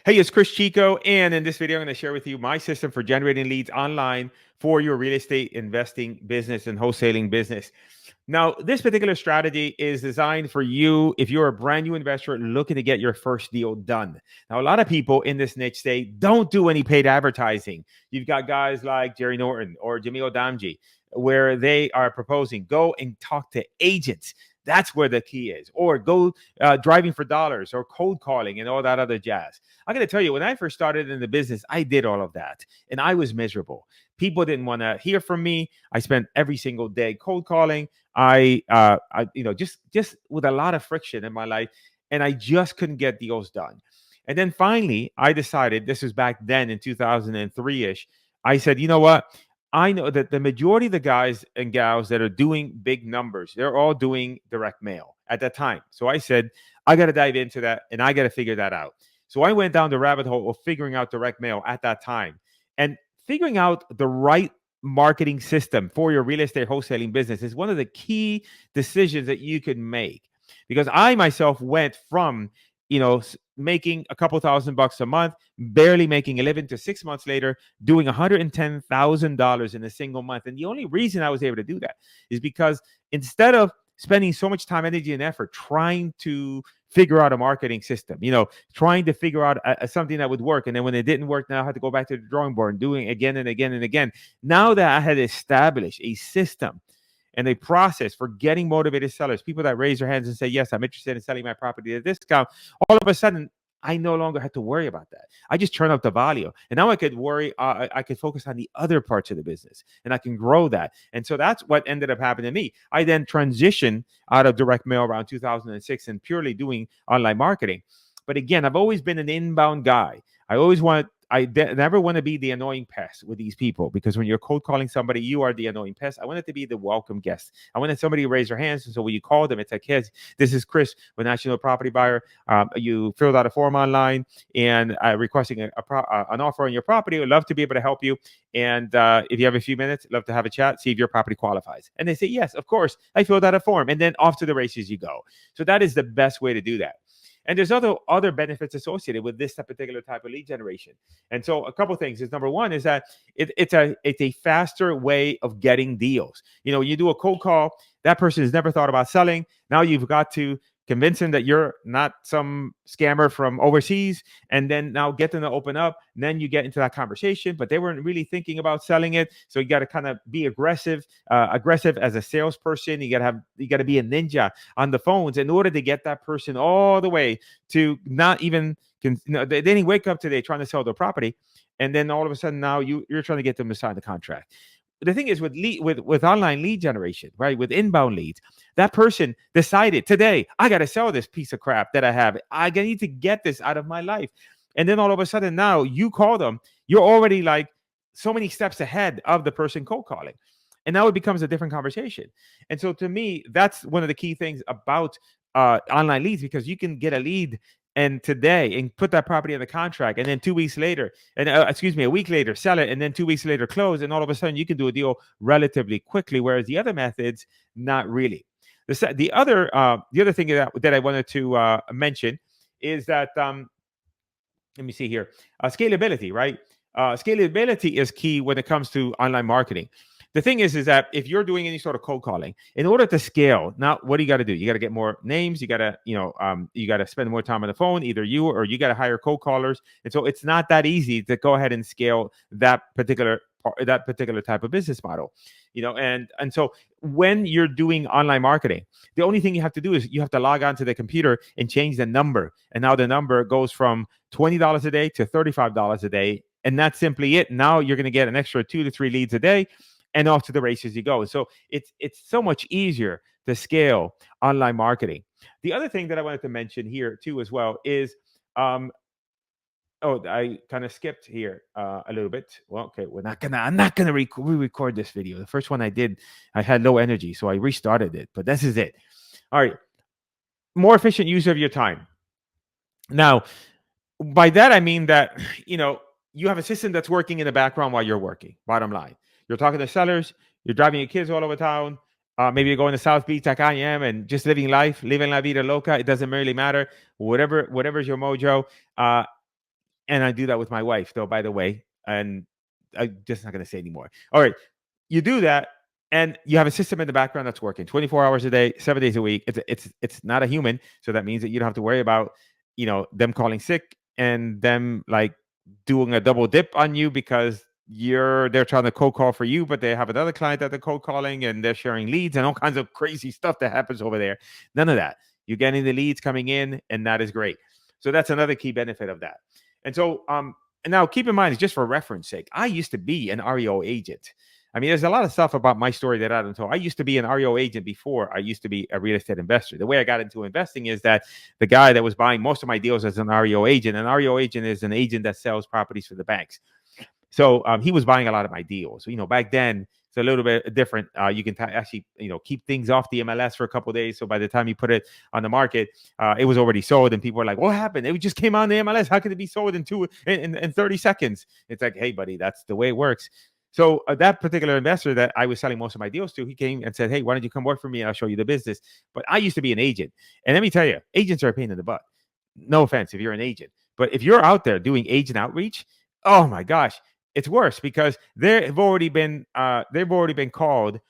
Hey, it's Chris Chico, and in this video, I'm going to share with you my system for generating leads online for your real estate investing business and wholesaling business. Now, this particular strategy is designed for you if you're a brand new investor looking to get your first deal done. Now, a lot of people in this niche say don't do any paid advertising. You've got guys like Jerry Norton or Jamil Damji, where they are proposing go and talk to agents. That's where the key is. Or go driving for dollars or cold calling and all that other jazz. I'm going to tell you, when I first started in the business, I did all of that and I was miserable. People didn't want to hear from me. I spent every single day cold calling. Just with a lot of friction in my life, and I just couldn't get deals done. And then finally, I decided, this was back then in 2003-ish, I said, you know what? I know that the majority of the guys and gals that are doing big numbers, they're all doing direct mail at that time. So I said, I got to dive into that and I got to figure that out. So I went down the rabbit hole of figuring out direct mail at that time and figuring out the right marketing system for your real estate wholesaling business is one of the key decisions that you can make. Because I myself went from, making a couple $1,000 a month, barely making a living, to 6 months later doing $110,000 in a single month. And the only reason I was able to do that is because instead of spending so much time, energy, and effort trying to figure out a marketing system, trying to figure out something that would work. And then when it didn't work, now I had to go back to the drawing board and doing it again and again and again. Now that I had established a system and a process for getting motivated sellers, people that raise their hands and say, yes, I'm interested in selling my property at a discount, all of a sudden, I no longer had to worry about that. I just turn up the volume, and now I could I could focus on the other parts of the business, and I can grow that. And so that's what ended up happening to me. I then transitioned out of direct mail around 2006 and purely doing online marketing. But again, I've always been an inbound guy. Never want to be the annoying pest with these people, because when you're cold calling somebody, you are the annoying pest. I wanted to be the welcome guest. I wanted somebody to raise their hands. And so when you call them, it's like, hey, this is Chris, a national property buyer. You filled out a form online and requesting an offer on your property. I'd love to be able to help you. And if you have a few minutes, love to have a chat, see if your property qualifies. And they say, yes, of course. I filled out a form. And then off to the races you go. So that is the best way to do that. And there's other benefits associated with this particular type of lead generation. And so a couple of things is, number one is that it's a faster way of getting deals. You do a cold call, that person has never thought about selling. Now you've got to convince them that you're not some scammer from overseas, and then now get them to open up. And then you get into that conversation, but they weren't really thinking about selling it. So you got to kind of be aggressive as a salesperson. You got to be a ninja on the phones in order to get that person all the way to not even, they didn't wake up today trying to sell their property. And then all of a sudden now you're trying to get them to sign the contract. The thing is with online lead generation, right? With inbound leads, that person decided today, I got to sell this piece of crap that I have. I need to get this out of my life. And then all of a sudden now you call them, you're already like so many steps ahead of the person cold calling. And now it becomes a different conversation. And so to me, that's one of the key things about online leads, because you can get a lead and today and put that property in the contract, and then 2 weeks later, and a week later, sell it, and then 2 weeks later close, and all of a sudden you can do a deal relatively quickly. Whereas the other methods, not really. The other thing that I wanted to mention is that let me see here, scalability, right? Scalability is key when it comes to online marketing. The thing is that if you're doing any sort of cold calling, in order to scale, now what do you got to do? You got to get more names. You got to, spend more time on the phone, either you or you got to hire cold callers. And so it's not that easy to go ahead and scale that particular type of business model, and so when you're doing online marketing, the only thing you have to do is you have to log on to the computer and change the number. And now the number goes from $20 a day to $35 a day. And that's simply it. Now you're going to get an extra 2 to 3 leads a day, and off to the races you go. So it's so much easier to scale online marketing. The other thing that I wanted to mention here too as well is, I kind of skipped here a little bit. Well, okay, I'm not gonna re-record this video. The first one I did, I had low energy, so I restarted it. But this is it. All right, more efficient use of your time. Now, by that I mean that you have a system that's working in the background while you're working. Bottom line. You're talking to sellers. You're driving your kids all over town. Maybe you're going to South Beach like I am and just living la vida loca. It doesn't really matter. Whatever's your mojo. And I do that with my wife, though, by the way. And I'm just not going to say anymore. All right. You do that, and you have a system in the background that's working 24 hours a day, 7 days a week. It's not a human. So that means that you don't have to worry about, them calling sick and them like doing a double dip on you because they're trying to cold call for you, but they have another client that they're cold calling and they're sharing leads and all kinds of crazy stuff that happens over there. None of that. You're getting the leads coming in, and that is great. So that's another key benefit of that. And so, and now keep in mind, it's just for reference sake. I used to be an REO agent. I mean, there's a lot of stuff about my story that I don't know. I used to be an REO agent before I used to be a real estate investor. The way I got into investing is that the guy that was buying most of my deals as an REO agent. An REO agent is an agent that sells properties for the banks. So he was buying a lot of my deals. Back then it's a little bit different. You can actually, keep things off the MLS for a couple of days. So by the time you put it on the market, it was already sold, and people were like, "What happened? It just came on the MLS. How could it be sold in 30 seconds?" It's like, hey, buddy, that's the way it works. So that particular investor that I was selling most of my deals to, he came and said, "Hey, why don't you come work for me? I'll show you the business." But I used to be an agent, and let me tell you, agents are a pain in the butt. No offense if you're an agent, but if you're out there doing agent outreach, oh my gosh, it's worse because they've already been called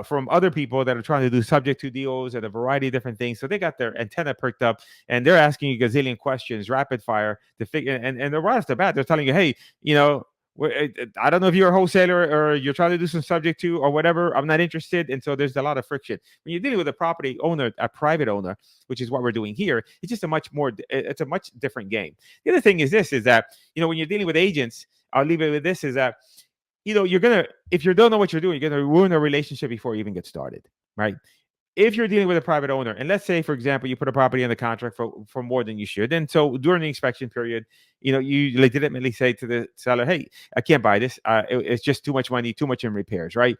from other people that are trying to do subject to deals and a variety of different things. So they got their antenna perked up and they're asking you a gazillion questions, rapid fire to figure. And they're right off the bat, they're telling you, hey, I don't know if you're a wholesaler or you're trying to do some subject to or whatever. I'm not interested. And so there's a lot of friction when you're dealing with a property owner, a private owner, which is what we're doing here. It's just it's a much different game. The other thing is this, is that, when you're dealing with agents, I'll leave it with this, is that, if you don't know what you're doing, you're going to ruin a relationship before you even get started, right? If you're dealing with a private owner, and let's say, for example, you put a property in the contract for more than you should, and so during the inspection period, you legitimately say to the seller, "Hey, I can't buy this. It's just too much money, too much in repairs," right?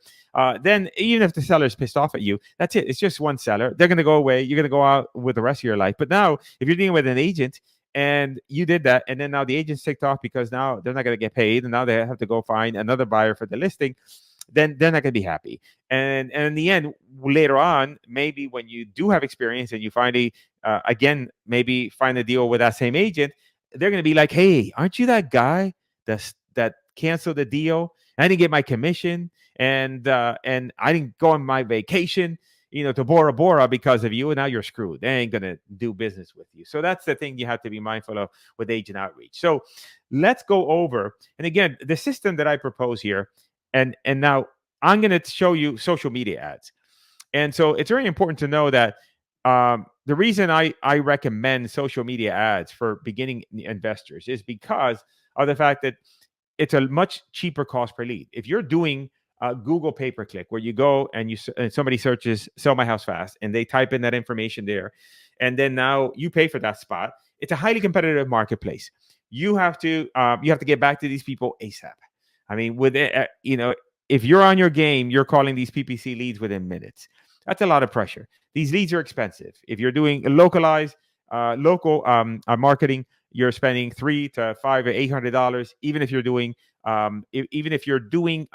Then even if the seller is pissed off at you, that's it. It's just one seller. They're going to go away. You're going to go out with the rest of your life. But now, if you're dealing with an agent, and you did that, and then now the agent's ticked off because now they're not going to get paid, and now they have to go find another buyer for the listing, then they're not going to be happy. And in the end, later on, maybe when you do have experience and you finally, again, maybe find a deal with that same agent, they're going to be like, "Hey, aren't you that guy that canceled the deal? I didn't get my commission, and I didn't go on my vacation, to Bora Bora because of you, and now you're screwed. They ain't going to do business with you." So that's the thing you have to be mindful of with agent outreach. So let's go over, and again, the system that I propose here, and now I'm going to show you social media ads. And so it's very important to know that the reason I recommend social media ads for beginning investors is because of the fact that it's a much cheaper cost per lead. If you're doing Google pay-per-click, where you go and and somebody searches "sell my house fast" and they type in that information there, and then now you pay for that spot, it's a highly competitive marketplace. You have to get back to these people ASAP. I mean, with it, if you're on your game, you're calling these PPC leads within minutes. That's a lot of pressure. These leads are expensive. If you're doing localized, local marketing, you're spending $300 to $500 or $800. Even if you're doing,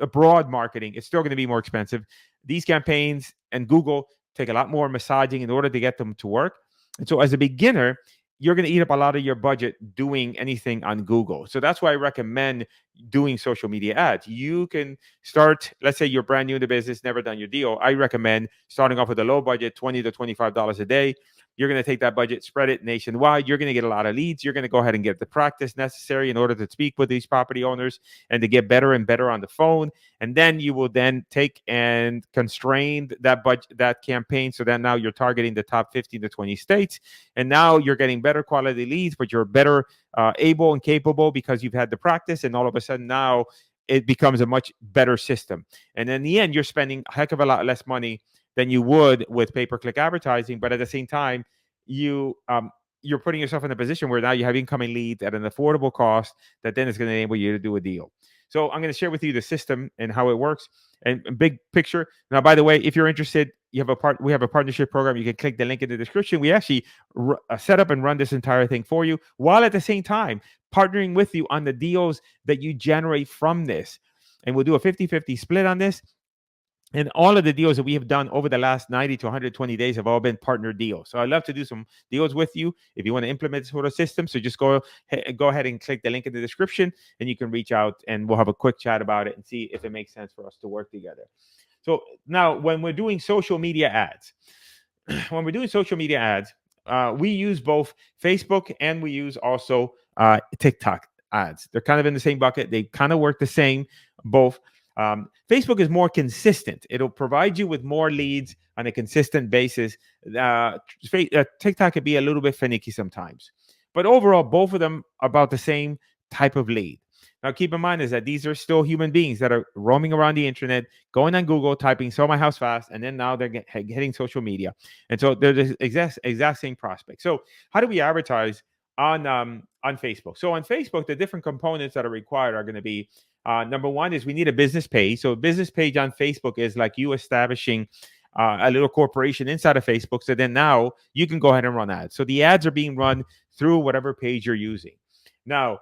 a broad marketing, it's still going to be more expensive. These campaigns and Google take a lot more massaging in order to get them to work. And so, as a beginner, you're going to eat up a lot of your budget doing anything on Google. So that's why I recommend doing social media ads. You can start, let's say you're brand new in the business, never done your deal. I recommend starting off with a low budget, $20 to $25 a day. You're going to take that budget, spread it nationwide. You're going to get a lot of leads. You're going to go ahead and get the practice necessary in order to speak with these property owners and to get better and better on the phone. And then you will then take and constrain that budget, that campaign, so that now you're targeting the top 15 to 20 states. And now you're getting better quality leads, but you're better able and capable because you've had the practice. And all of a sudden now it becomes a much better system. And in the end, you're spending a heck of a lot less money than you would with pay-per-click advertising. But at the same time, you're putting yourself in a position where now you have incoming leads at an affordable cost that then is going to enable you to do a deal. So I'm going to share with you the system and how it works and big picture. Now, by the way, if you're interested, we have a partnership program. You can click the link in the description. We actually set up and run this entire thing for you, while at the same time partnering with you on the deals that you generate from this. And we'll do a 50-50 split on this. And all of the deals that we have done over the last 90 to 120 days have all been partner deals. So I'd love to do some deals with you if you want to implement this sort of system. So just go ahead and click the link in the description, and you can reach out and we'll have a quick chat about it and see if it makes sense for us to work together. So now, when we're doing social media ads, we use both Facebook and we use also TikTok ads. They're kind of in the same bucket. They kind of work the same, both. Facebook is more consistent. It'll provide you with more leads on a consistent basis. TikTok could be a little bit finicky sometimes, but overall, both of them are about the same type of lead. Now, keep in mind is that these are still human beings that are roaming around the internet, going on Google, typing "sell my house fast," and then now they're hitting social media, and so they're the exact same prospect. So, how do we advertise on Facebook? So, on Facebook, the different components that are required are going to be number one is we need a business page. So, a business page on Facebook is like you establishing a little corporation inside of Facebook. So then now you can go ahead and run ads. So the ads are being run through whatever page you're using. Now,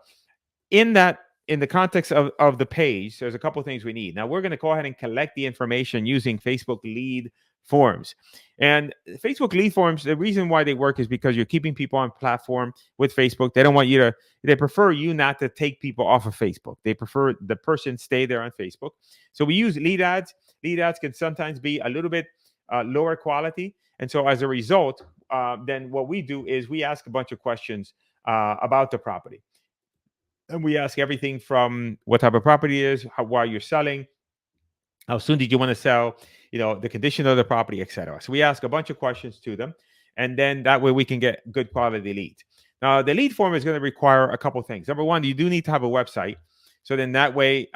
in the context of the page, there's a couple of things we need. Now, we're going to go ahead and collect the information using Facebook lead forms. And Facebook lead forms, the reason why they work is because you're keeping people on platform with Facebook. They don't want you to, they prefer you not to take people off of Facebook. They prefer the person stay there on Facebook. So we use lead ads. Lead ads can sometimes be a little bit lower quality. And so as a result, then what we do is we ask a bunch of questions about the property. And we ask everything from what type of property it is, why you're selling, how soon did you want to sell, the condition of the property, etc. So we ask a bunch of questions to them, and then that way we can get good quality leads. Now, the lead form is going to require a couple things. Number one, you do need to have a website. So then that way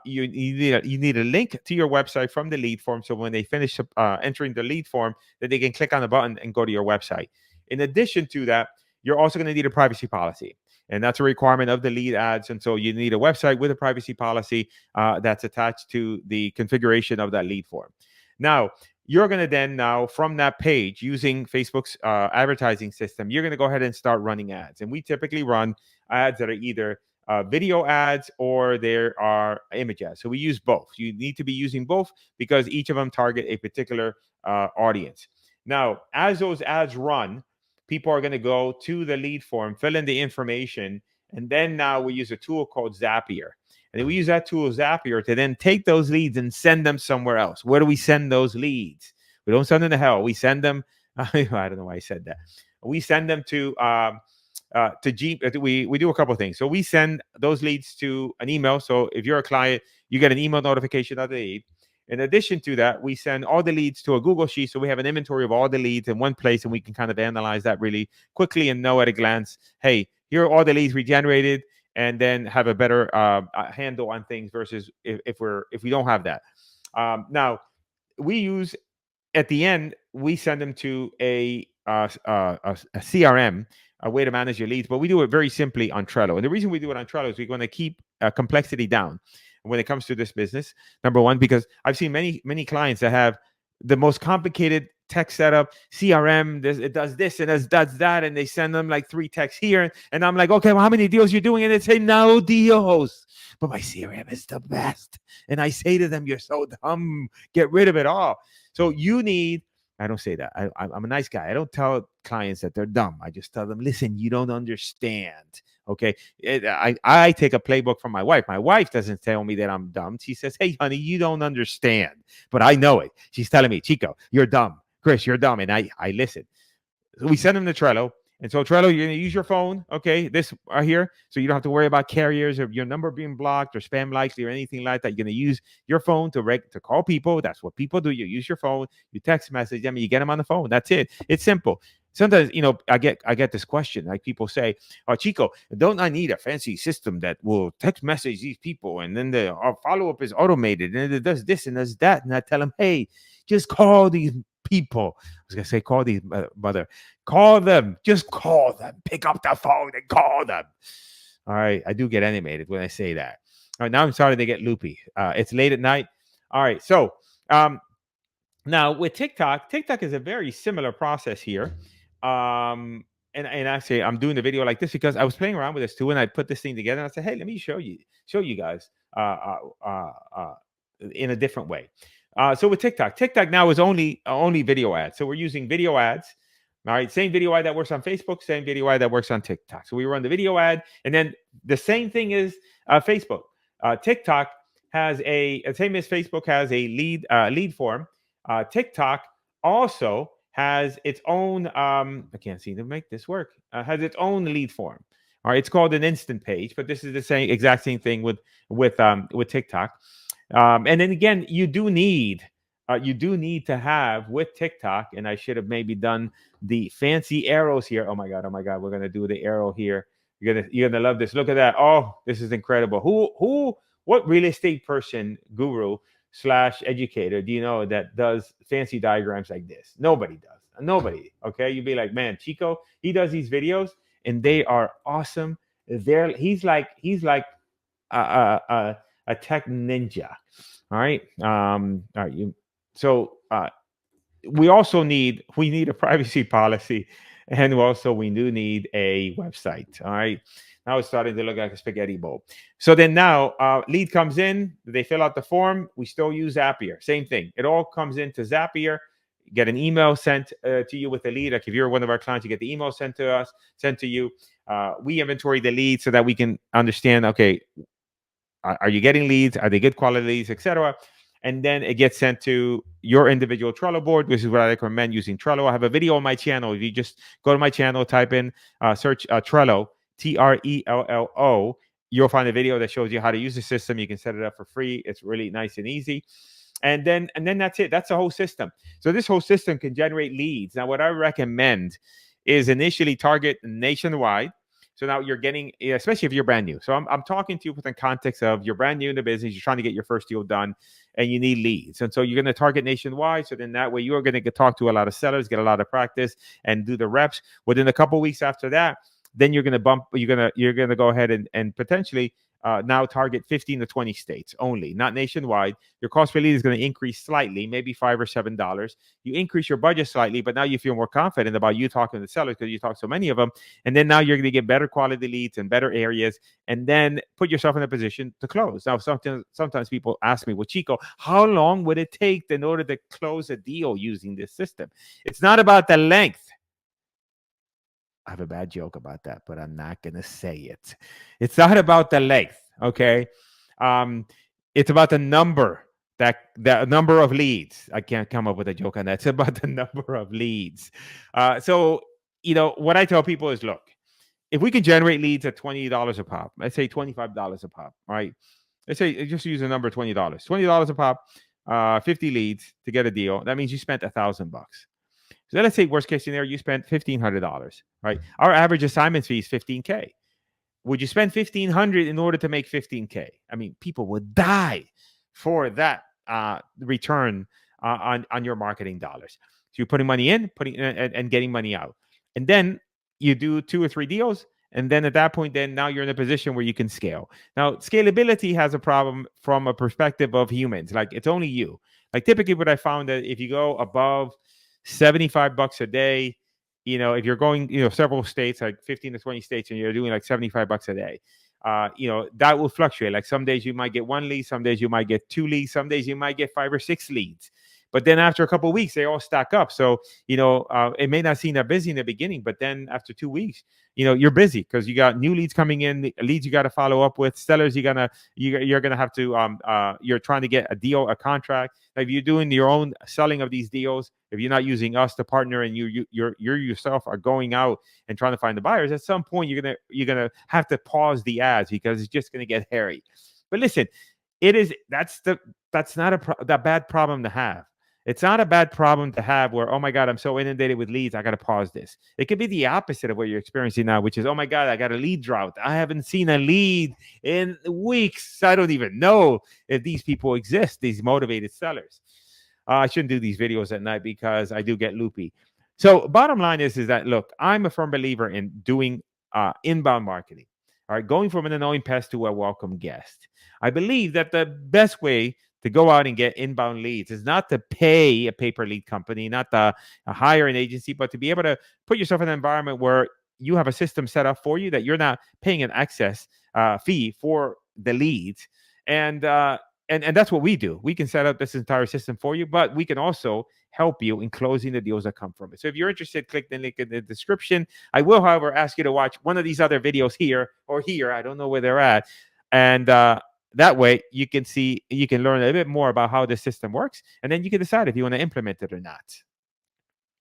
you need a link to your website from the lead form. So when they finish entering the lead form, that they can click on the button and go to your website. In addition to that, you're also going to need a privacy policy. And that's a requirement of the lead ads. And so you need a website with a privacy policy that's attached to the configuration of that lead form. Now, you're going to then from that page using Facebook's advertising system, you're going to go ahead and start running ads. And we typically run ads that are either video ads or there are image ads. So we use both. You need to be using both because each of them target a particular audience. Now, as those ads run, people are going to go to the lead form, fill in the information, and then now we use a tool called Zappier. And then we use that tool, Zappier, to then take those leads and send them somewhere else. Where do we send those leads? We don't send them to hell. We send them, I don't know why I said that. We send them to G. We do a couple of things. So we send those leads to an email. So if you're a client, you get an email notification of the lead. In addition to that, we send all the leads to a Google Sheet. So we have an inventory of all the leads in one place, and we can kind of analyze that really quickly and know at a glance, hey, here are all the leads we generated, and then have a better handle on things versus if we don't have that. Now, we use at the end, we send them to a CRM, a way to manage your leads, but we do it very simply on Trello. And the reason we do it on Trello is we're going to keep complexity down when it comes to this business. Number one, because I've seen many clients that have the most complicated tech setup, CRM, it does this and it does that, and they send them like 3 texts here. And I'm like, okay, well, how many deals you're doing? And they say, no deals. But my CRM is the best. And I say to them, you're so dumb. Get rid of it all. So you need, I don't say that. I'm a nice guy. I don't tell clients that they're dumb. I just tell them, listen, you don't understand. Okay. I take a playbook from my wife. My wife doesn't tell me that I'm dumb. She says, hey, honey, you don't understand. But I know it. She's telling me, Chico, you're dumb. Chris, you're dumb. And I listen. So we send them to Trello. And so Trello, you're going to use your phone, okay, this right here, so you don't have to worry about carriers or your number being blocked or spam likely or anything like that. You're going to use your phone to call people. That's what people do. You use your phone, you text message them, you get them on the phone. That's it. It's simple. Sometimes, I get this question, like people say, oh, Chico, don't I need a fancy system that will text message these people and then the follow-up is automated and it does this and does that? And I tell them, hey, just call these people. I was going to say, call these mother. Call them. Just call them. Pick up the phone and call them. All right. I do get animated when I say that. All right. Now I'm starting to get loopy. It's late at night. All right. So now with TikTok is a very similar process here. And actually, I'm doing the video like this because I was playing around with this too, and I put this thing together. And I said, hey, let me show you guys in a different way. So with TikTok, TikTok now is only video ads. So we're using video ads. All right, same video ad that works on Facebook, same video ad that works on TikTok. So we run the video ad, and then the same thing is Facebook. TikTok has same as Facebook has a lead form. TikTok also has its own. I can't seem to make this work. Has its own lead form. All right, it's called an instant page, but this is the exact same thing with TikTok. And then again, you do need to have with TikTok, and I should have maybe done the fancy arrows here. Oh my god, we're gonna do the arrow here. You're gonna love this. Look at that. Oh, this is incredible. What real estate person, guru slash educator do you know that does fancy diagrams like this? Nobody does. Nobody. Okay, you'd be like, man, Chico, he does these videos and they are awesome. He's like a tech ninja. All right. All right. So we need a privacy policy, and also we do need a website. All right. Now it's starting to look like a spaghetti bowl. So then now lead comes in, they fill out the form. We still use Zappier. Same thing. It all comes into Zappier. Get an email sent to you with the lead. Like if you're one of our clients, you get the email sent to you. We inventory the lead so that we can understand, okay, are you getting leads? Are they good quality leads, etc.? And then it gets sent to your individual Trello board, which is what I recommend using Trello. I have a video on my channel. If you just go to my channel, type in, search Trello, Trello, you'll find a video that shows you how to use the system. You can set it up for free. It's really nice and easy. And then that's it. That's the whole system. So this whole system can generate leads. Now, what I recommend is initially target nationwide. So now you're getting, especially if you're brand new. So I'm talking to you within context of you're brand new in the business, you're trying to get your first deal done, and you need leads. And so you're going to target nationwide. So then that way you are going to talk to a lot of sellers, get a lot of practice, and do the reps. Within a couple of weeks after that, then you're going to go ahead and potentially now target 15 to 20 states only, not nationwide. Your cost per lead is going to increase slightly, maybe $5 or $7. You increase your budget slightly, but now you feel more confident about you talking to sellers because you talk so many of them. And then now you're going to get better quality leads in better areas, and then put yourself in a position to close. Now, sometimes people ask me, well, Chico, how long would it take in order to close a deal using this system? It's not about the length. I have a bad joke about that, but I'm not going to say it. It's not about the length, okay? It's about the number of leads. I can't come up with a joke on that. It's about the number of leads. So, what I tell people is, look, if we can generate leads at $20 a pop, let's say $25 a pop, all right? Let's say just use the number $20. $20 a pop, 50 leads to get a deal. That means you spent $1,000. So let's say worst case scenario, you spent $1,500, right? Our average assignment fee is $15K. Would you spend $1,500 in order to make $15K? I mean, people would die for that return on your marketing dollars. So you're putting money in, and getting money out, and then you do 2 or 3 deals, and then at that point, then now you're in a position where you can scale. Now, scalability has a problem from a perspective of humans. Like it's only you. Like typically, what I found that if you go above $75 a day, if you're going, several states, like 15 to 20 states, and you're doing like $75 a day, that will fluctuate. Like some days you might get 1 lead, some days you might get 2 leads, some days you might get 5 or 6 leads. But then after a couple of weeks, they all stack up. So, it may not seem that busy in the beginning, but then after 2 weeks, you're busy because you got new leads coming in, leads you got to follow up with, sellers you're gonna have to you're trying to get a deal, a contract. If you're doing your own selling of these deals, if you're not using us to partner, and you yourself are going out and trying to find the buyers, at some point you're gonna have to pause the ads because it's just gonna get hairy. But listen, that's not a bad problem to have. It's not a bad problem to have where, oh my God, I'm so inundated with leads, I got to pause this. It could be the opposite of what you're experiencing now, which is, oh my God, I got a lead drought. I haven't seen a lead in weeks. I don't even know if these people exist, these motivated sellers. I shouldn't do these videos at night because I do get loopy. So bottom line is that, look, I'm a firm believer in doing inbound marketing. All right, going from an annoying pest to a welcome guest. I believe that the best way to go out and get inbound leads is not to pay a pay-per-lead company, not to hire an agency, but to be able to put yourself in an environment where you have a system set up for you that you're not paying an access fee for the leads. And and that's what we do. We can set up this entire system for you, but we can also help you in closing the deals that come from it. So if you're interested, click the link in the description. I will, however, ask you to watch one of these other videos here or here. I don't know where they're at. And that way you can learn a bit more about how the system works. And then you can decide if you want to implement it or not.